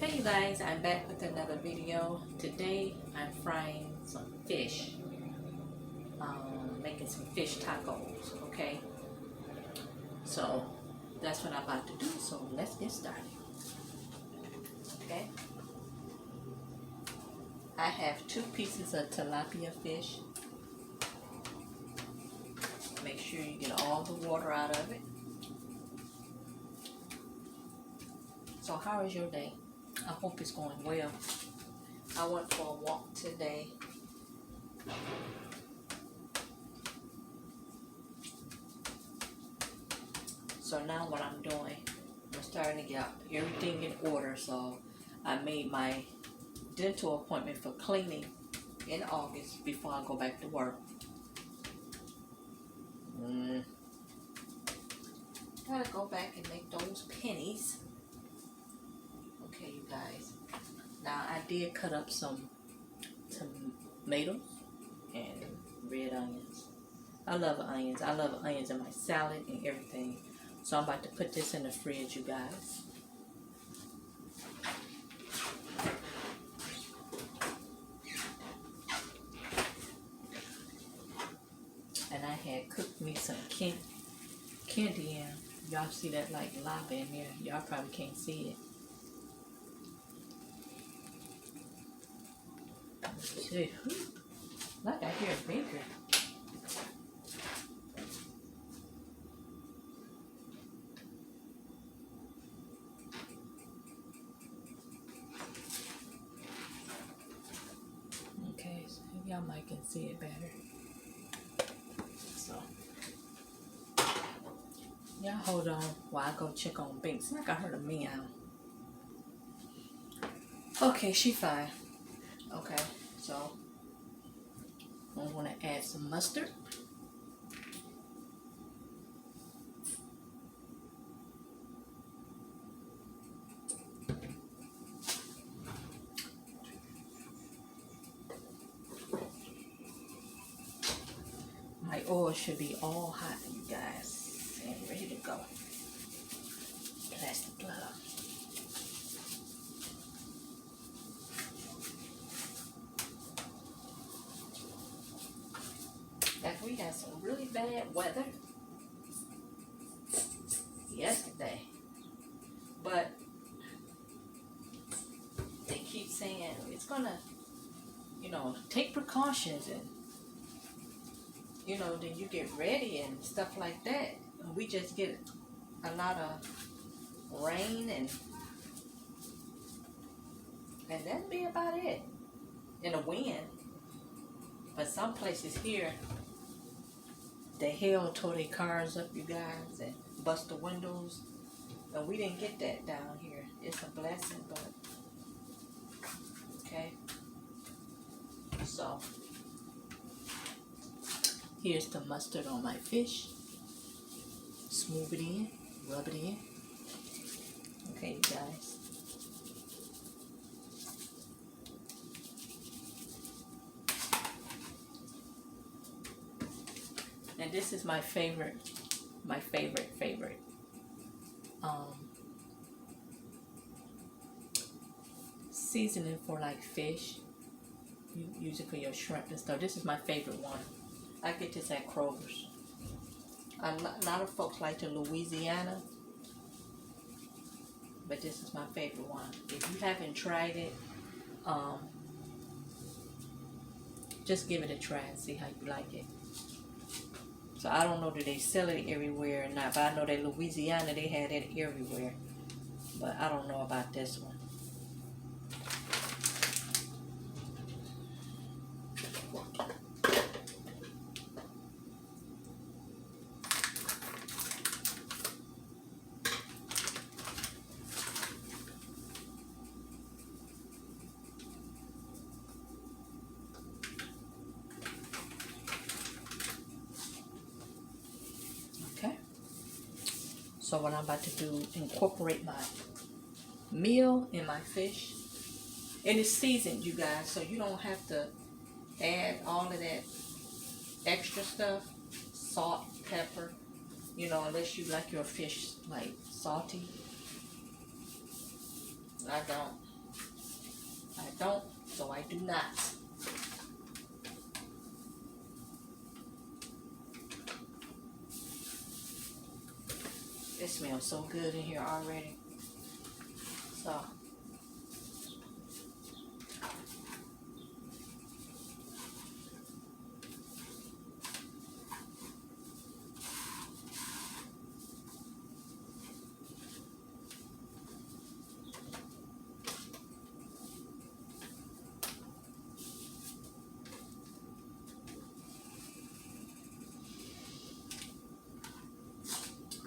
Hey you guys, I'm back with another video. Today I'm frying some fish, making some fish tacos, okay? So that's what I'm about to do, so let's get started, okay? I have 2 pieces of tilapia fish. Make sure you get all the water out of it. So how is your day? I hope it's going well. I went for a walk today. So now what I'm doing, I'm starting to get everything in order. So I made my dental appointment for cleaning in August before I go back to work. Gotta go back and make those pennies. Okay, you guys. Now I did cut up some tomatoes and red onions. I love onions. I love onions in my salad and everything. So I'm about to put this in the fridge, you guys. And I had cooked me some candy yam. Y'all see that like lava in there? Y'all probably can't see it. See, like I hear a baker. Okay, so y'all might can see it better. So y'all hold on while I go check on Binks. Like I heard a meow. Okay, she fine. Okay, so I'm gonna add some mustard. My oil should be all hot, you guys, and ready to go. Plastic glove. Like we had some really bad weather yesterday, but they keep saying it's gonna, take precautions and, then you get ready and stuff like that. And we just get a lot of rain and that'd be about it. And a wind. But some places here, the hail tore their cars up, you guys, and bust the windows. And we didn't get that down here. It's a blessing, but okay. So here's the mustard on my fish. Smooth it in, rub it in. Okay, you guys. And this is my favorite seasoning for like fish. You use it for your shrimp and stuff. This is my favorite one. I get this at Kroger's. A lot of folks like the Louisiana, but this is my favorite one. If you haven't tried it, just give it a try and see how you like it. So I don't know that they sell it everywhere or not, but I know that Louisiana, they had it everywhere. But I don't know about this one. So what I'm about to do, incorporate my meal in my fish. And it's seasoned, you guys, so you don't have to add all of that extra stuff. Salt, pepper, unless you like your fish like salty. I don't. don't, so I do not. It smells so good in here already. So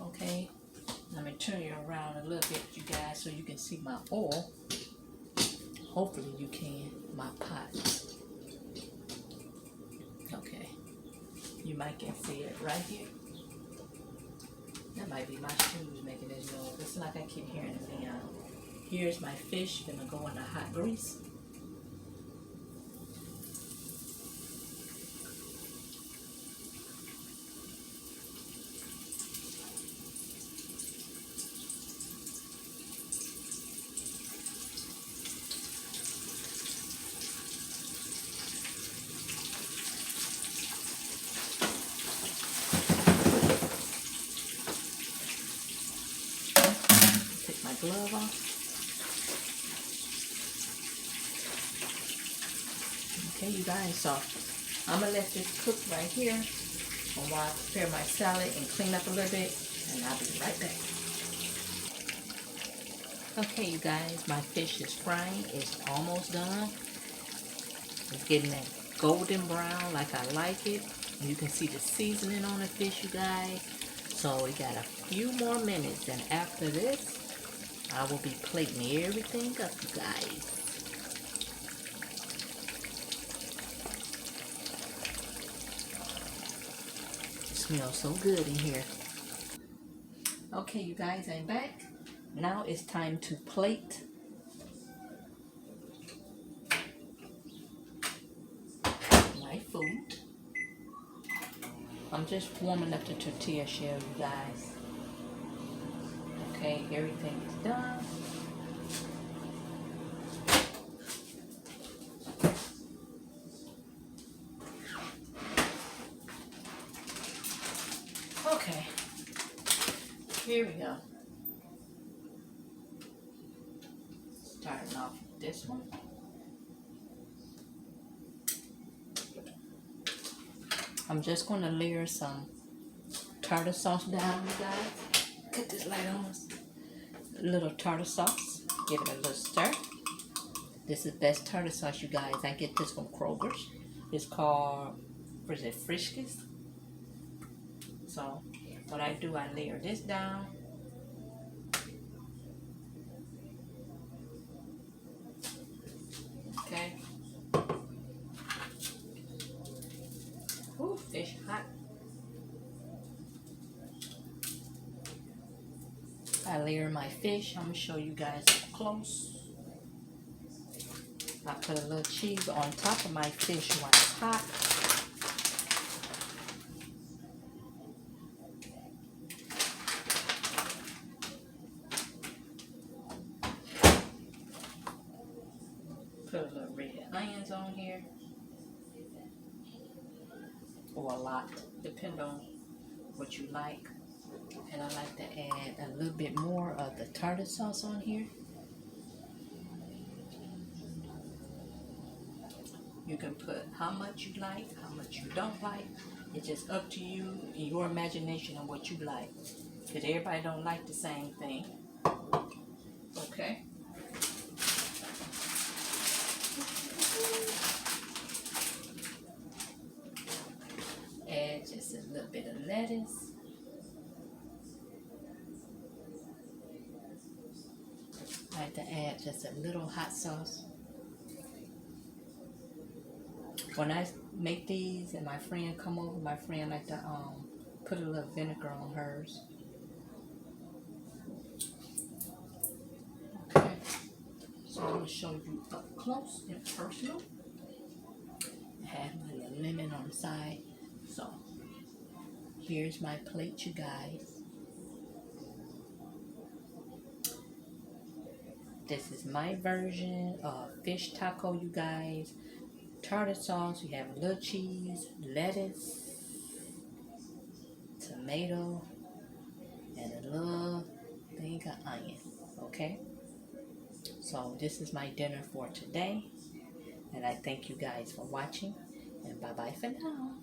okay, let me turn you around a little bit, you guys, so you can see my oil. Hopefully you can, my pot. Okay, you might can see it right here. That might be my shoes making this noise. It's like I keep hearing the neon. Here's my fish gonna go in the hot grease. Take my glove off. Okay, you guys, so I'm gonna let this cook right here while I prepare my salad and clean up a little bit, and I'll be right back. Okay, you guys, my fish is frying. It's almost done. It's getting that golden brown like I like it. And you can see the seasoning on the fish, you guys. So we got a few more minutes, and after this, I will be plating everything up, you guys. It smells so good in here. Okay, you guys, I'm back. Now it's time to plate. My food. I'm just warming up the tortilla shell, you guys. Okay, everything is done. Okay, here we go. Starting off with this one. I'm just going to layer some tartar sauce down, you guys. Cut this light on. A little tartar sauce. Give it a little stir. This is best tartar sauce, you guys. I get this from Kroger's. It's called, what is it, Frisch's? So what I do, I layer this down. Okay. Ooh, fish hot. I layer my fish. I'm gonna show you guys up close. I put a little cheese on top of my fish while it's hot. Put a little red onions on here. Or a lot, depending on what you like. And I like to add a little bit more of the tartar sauce on here. You can put how much you like, how much you don't like. It's just up to you and your imagination on what you like. Because everybody don't like the same thing. Okay. Add just a little bit of lettuce. I like to add just a little hot sauce. When I make these and my friend come over, my friend like to put a little vinegar on hers. Okay, so I'm going to show you up close and personal. I have my little lemon on the side. So here's my plate, you guys. This is my version of fish taco, you guys. Tartar sauce, you have a little cheese, lettuce, tomato, and a little thing of onion. Okay? So this is my dinner for today. And I thank you guys for watching. And bye-bye for now.